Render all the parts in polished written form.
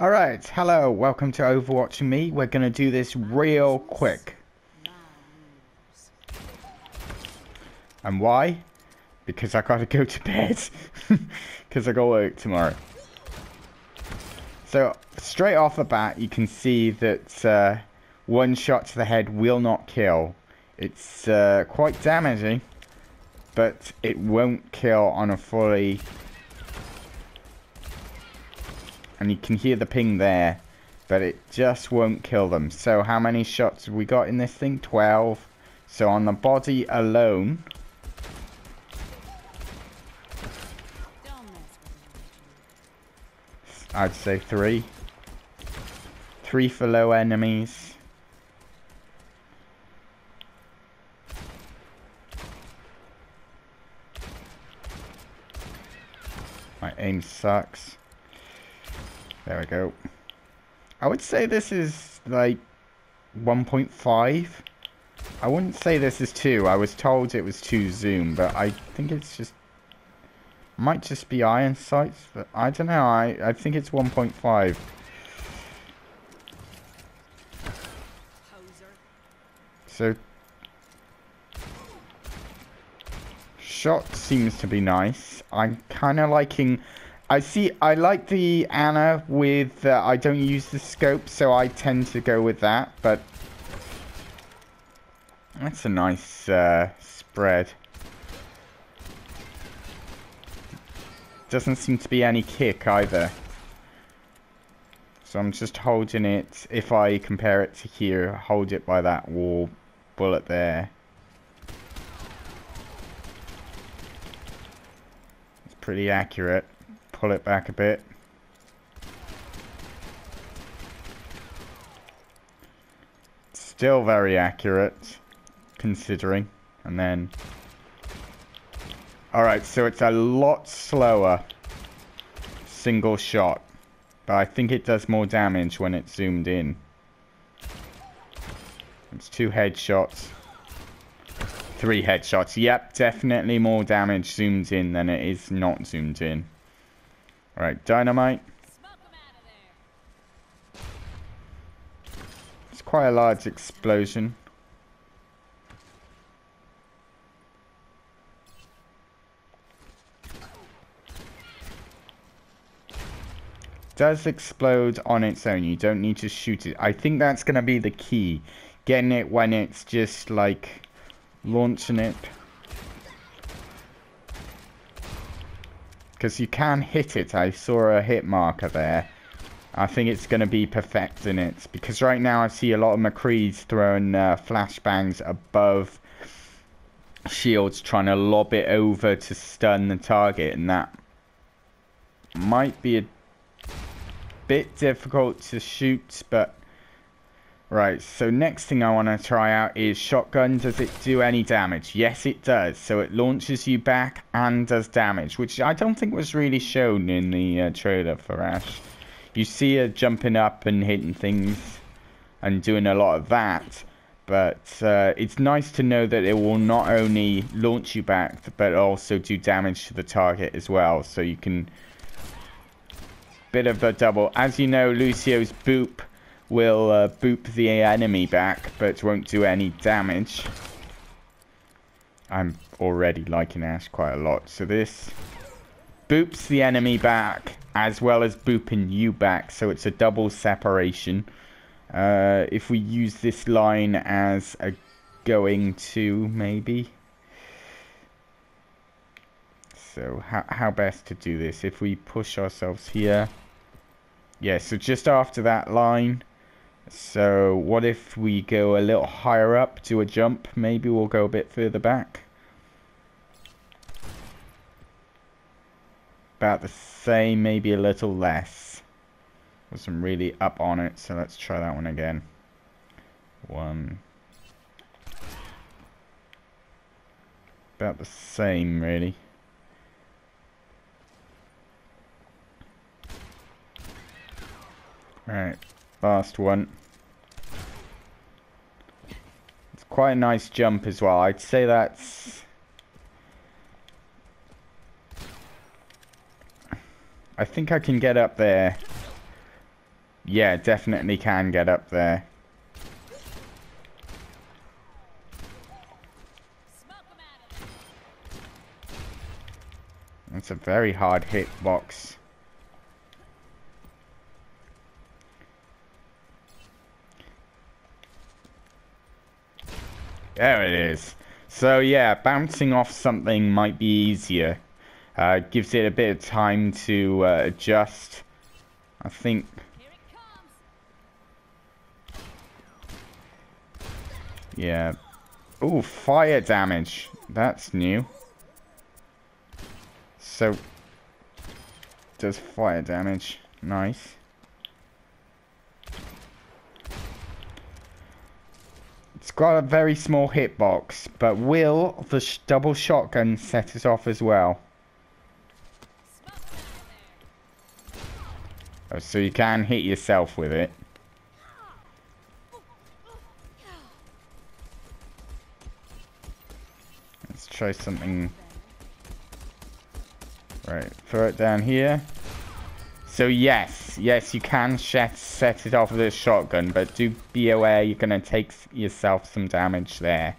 Alright, hello, welcome to Overwatch and me. We're gonna do this real quick. And why? Because I gotta go to bed. Because I got work tomorrow. So, straight off the bat, you can see that one shot to the head will not kill. It's quite damaging, but it won't kill on a fully... And you can hear the ping there, but it just won't kill them. So how many shots have we got in this thing? 12. So on the body alone, I'd say 3. 3 for low enemies. My aim sucks. There we go. I would say this is like 1.5. I wouldn't say this is 2. I was told it was 2 zoom, but I think it's just... Might just be iron sights, but I don't know. I think it's 1.5. So... Shot seems to be nice. I'm kind of liking... I like the Anna with, I don't use the scope, so I tend to go with that, but that's a nice spread. Doesn't seem to be any kick either. So I'm just holding it, if I compare it to here, hold it by that wall bullet there. It's pretty accurate. Pull it back a bit. Still very accurate, considering. And then... Alright, so it's a lot slower. Single shot. But I think it does more damage when it's zoomed in. It's 2 headshots. 3 headshots. Yep, definitely more damage zoomed in than it is not zoomed in. Alright, dynamite. It's quite a large explosion. Does explode on its own. You don't need to shoot it. I think that's going to be the key. Getting it when it's just like launching it. Because you can hit it. I saw a hit marker there. I think it's going to be perfecting it. Because right now I see a lot of McCrees throwing flashbangs above shields, trying to lob it over to stun the target. And that might be a bit difficult to shoot, but... Right, so next thing I want to try out is shotgun. Does it do any damage? Yes, it does. So it launches you back and does damage, which I don't think was really shown in the trailer for Ash. You see her jumping up and hitting things and doing a lot of that, but it's nice to know that it will not only launch you back, but also do damage to the target as well. So you can... Bit of a double. As you know, Lucio's boop will boop the enemy back, but won't do any damage. I'm already liking Ash quite a lot. So this boops the enemy back, as well as booping you back. So it's a double separation. If we use this line as a going to, maybe. So how best to do this? If we push ourselves here. Yeah, so just after that line. So what if we go a little higher up, do a jump? Maybe we'll go a bit further back. About the same, maybe a little less. Wasn't really up on it, so let's try that one again. 1. About the same, really. Alright, last one. It's quite a nice jump as well. I'd say that's... I think I can get up there Yeah, definitely can get up there. It's a very hard hitbox. There it is. So yeah, bouncing off something might be easier. Gives it a bit of time to adjust. I think. Yeah. Ooh, fire damage. That's new. So, does fire damage. Nice. It's got a very small hitbox, but will the double shotgun set it off as well? Oh, so you can hit yourself with it. Let's try something. Right, throw it down here. So yes, you can set it off with a shotgun, but do be aware you're going to take yourself some damage there.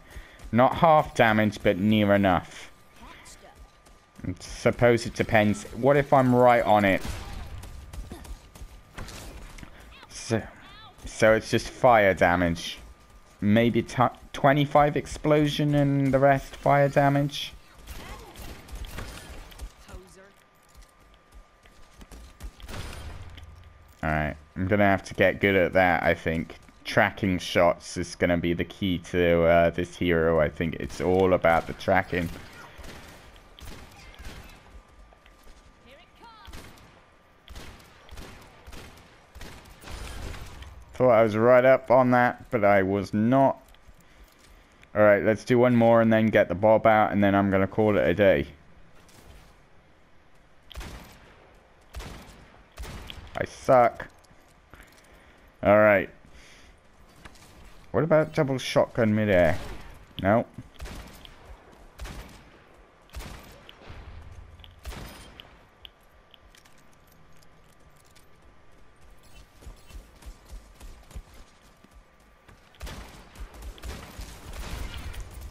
Not half damage, but near enough. I suppose it depends. What if I'm right on it? So it's just fire damage. Maybe 25 explosion and the rest fire damage. Alright, I'm gonna have to get good at that, I think. Tracking shots is gonna be the key to this hero, I think. It's all about the tracking. Thought I was right up on that, but I was not. Alright, let's do one more and then get the bob out, and then I'm gonna call it a day. I suck. Alright. What about double shotgun midair? No.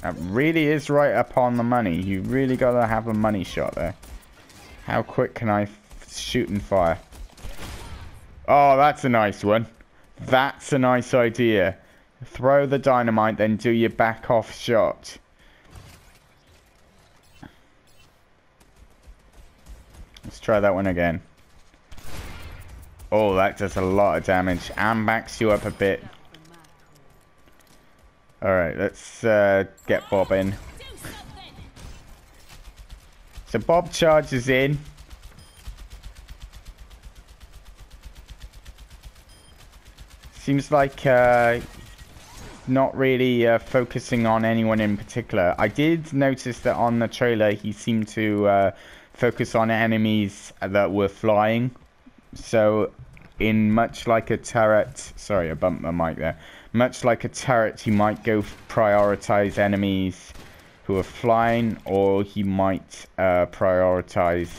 That really is right up on the money. You really gotta have a money shot there. How quick can I shoot and fire? Oh, that's a nice one. That's a nice idea. Throw the dynamite, then do your back off shot. Let's try that one again. Oh, that does a lot of damage and backs you up a bit. Alright, let's get Bob in. So Bob charges in. Seems like not really focusing on anyone in particular. I did notice that on the trailer he seemed to focus on enemies that were flying. So in much like a turret, sorry I bumped my mic there. Much like a turret, he might go prioritize enemies who are flying, or he might prioritize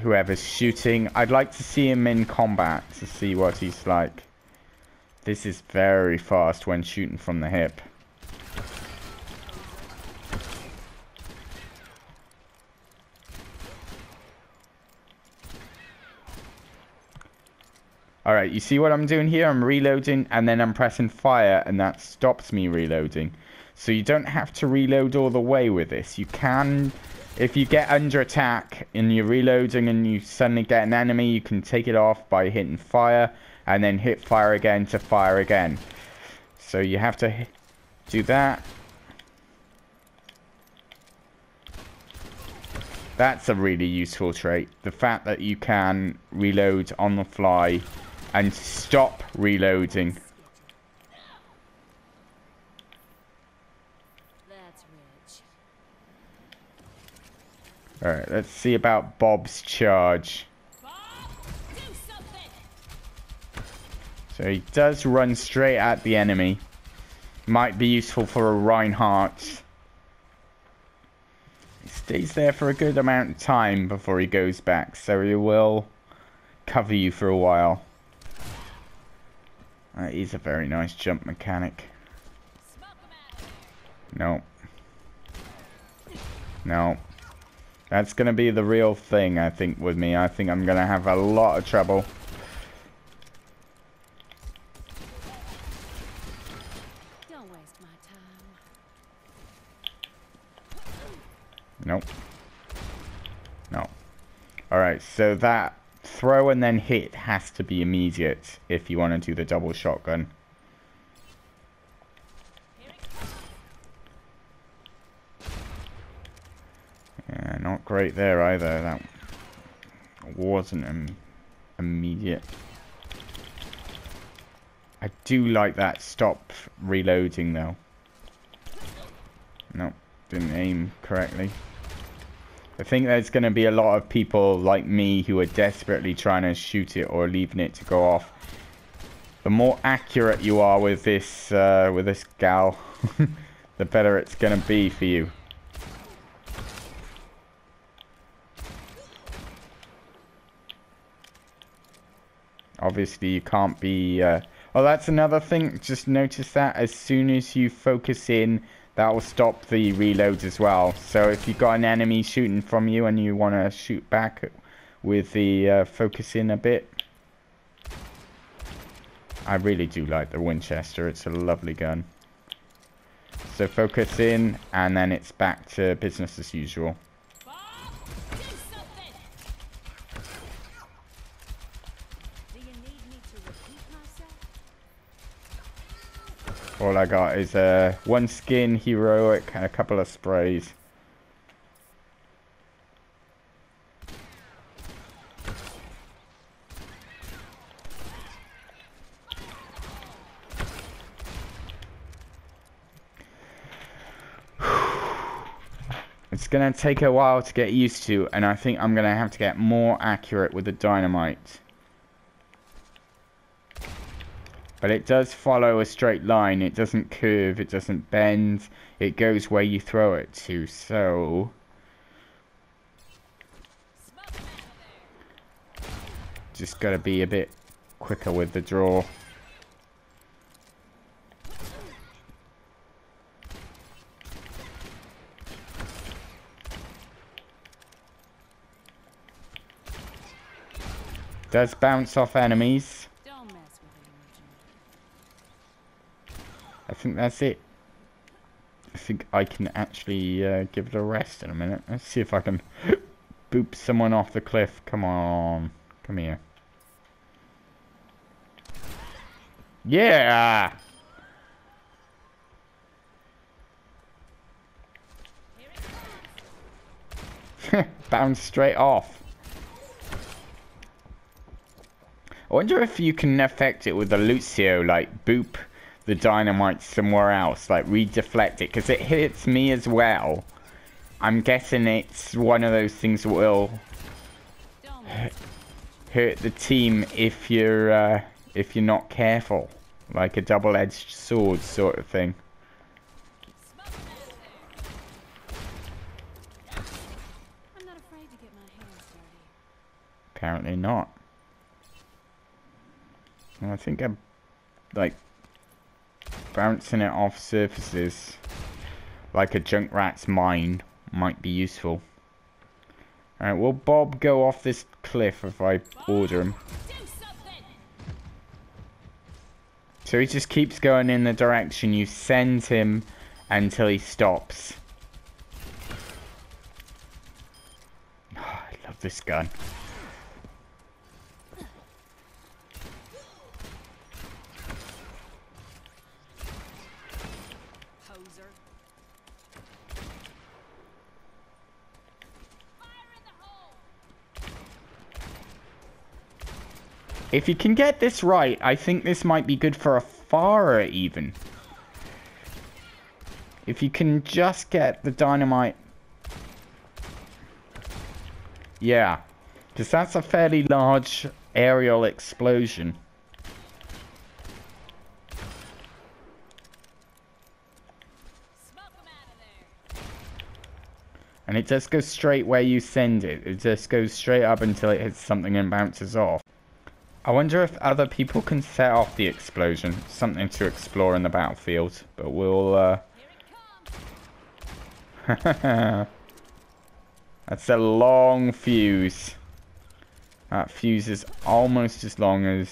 whoever's shooting. I'd like to see him in combat to see what he's like. This is very fast when shooting from the hip. Alright, you see what I'm doing here? I'm reloading and then I'm pressing fire and that stops me reloading. So you don't have to reload all the way with this. You can, if you get under attack and you're reloading and you suddenly get an enemy, you can take it off by hitting fire and then hit fire again to fire again. So you have to do that. That's a really useful trait. The fact that you can reload on the fly and stop reloading. That's rich. Alright, let's see about Bob's charge. Bob, do something. So he does run straight at the enemy. Might be useful for a Reinhardt. He stays there for a good amount of time before he goes back, so he will cover you for a while. That is a very nice jump mechanic. No. No. That's going to be the real thing, I think, with me. I think I'm going to have a lot of trouble. Don't waste my time. Nope. No. Alright, so that throw and then hit has to be immediate if you want to do the double shotgun. Yeah, not great there either. That wasn't immediate. I do like that stop reloading though. Nope, didn't aim correctly. I think there's going to be a lot of people like me who are desperately trying to shoot it or leaving it to go off. The more accurate you are with this gal, the better it's going to be for you. Obviously, you can't be... oh, that's another thing. Just notice that as soon as you focus in, that will stop the reload as well. So if you've got an enemy shooting from you and you want to shoot back with the focus in a bit. I really do like the Winchester. It's a lovely gun. So focus in and then it's back to business as usual. All I got is one skin, heroic, and a couple of sprays. It's gonna take a while to get used to, and I think I'm gonna have to get more accurate with the dynamite. But it does follow a straight line. It doesn't curve. It doesn't bend. It goes where you throw it to. So just gotta be a bit quicker with the draw. Does bounce off enemies. I think that's it. I think I can actually give it a rest in a minute. Let's see if I can boop someone off the cliff. Come on. Come here. Yeah! Bounce straight off. I wonder if you can affect it with the Lucio, like boop the dynamite somewhere else, like re-deflect it, because it hits me as well. I'm guessing it's one of those things that will hurt the team if you're not careful, like a double-edged sword sort of thing. I'm not afraid to get my hands dirty. Apparently not. I think I'm like bouncing it off surfaces like a Junkrat's mine might be useful. Alright, will Bob go off this cliff if I order him? So he just keeps going in the direction you send him until he stops. Oh, I love this gun. If you can get this right, I think this might be good for a Farah even. If you can just get the dynamite. Yeah, because that's a fairly large aerial explosion. And it just goes straight where you send it. It just goes straight up until it hits something and bounces off. I wonder if other people can set off the explosion. Something to explore in the battlefield. But we'll, That's a long fuse. That fuse is almost as long as,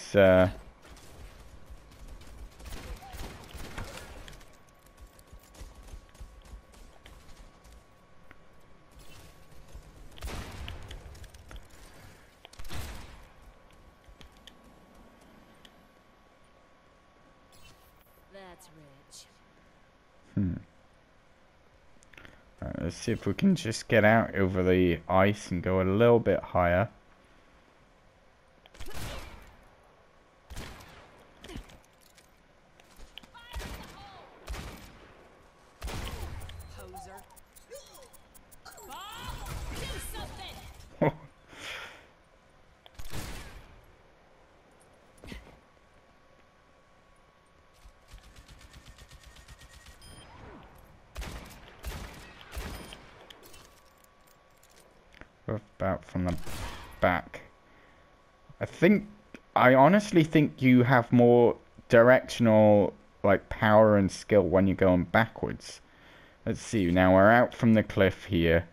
That's rich. Right, let's see if we can just get out over the ice and go a little bit higher. Poser. Bob, do something. About from the back. I honestly think you have more directional like power and skill when you're going backwards. Let's see, now we're out from the cliff here.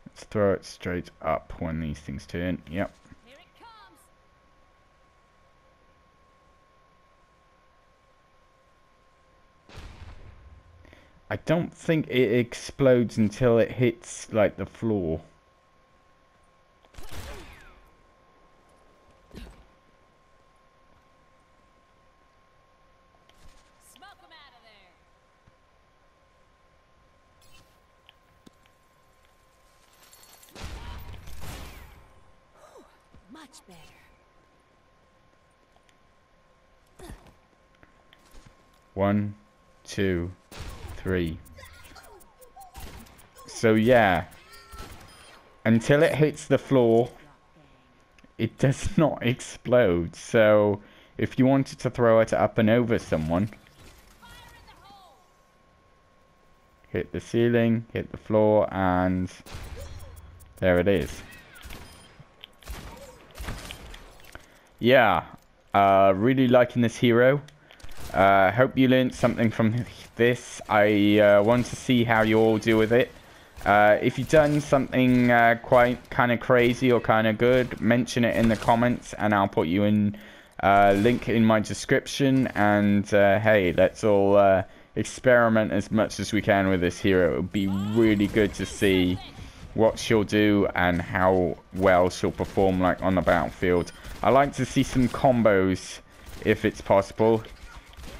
Let's throw it straight up when these things turn. Yep. Here it comes. I don't think it explodes until it hits like the floor. Smoke 'em out of there. Much better. One, two, three. So yeah, until it hits the floor, it does not explode. So if you wanted to throw it up and over someone, hit the ceiling, hit the floor, and there it is. Yeah, really liking this hero. Hope you learned something from this. I want to see how you all do with it. If you've done something quite kind of crazy or kind of good, mention it in the comments and I'll put you in link in my description. And hey, let's all experiment as much as we can with this hero. It would be really good to see what she'll do and how well she'll perform like on the battlefield. I like to see some combos if it's possible.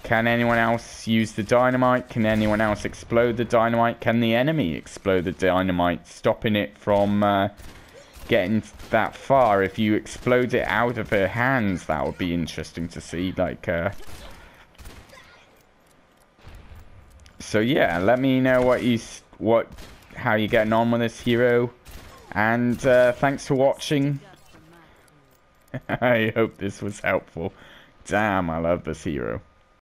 Can anyone else use the dynamite? Can anyone else explode the dynamite? Can the enemy explode the dynamite, stopping it from getting that far? If you explode it out of her hands, that would be interesting to see. Like, so yeah, let me know how you're getting on with this hero, and thanks for watching. I hope this was helpful. Damn, I love this hero.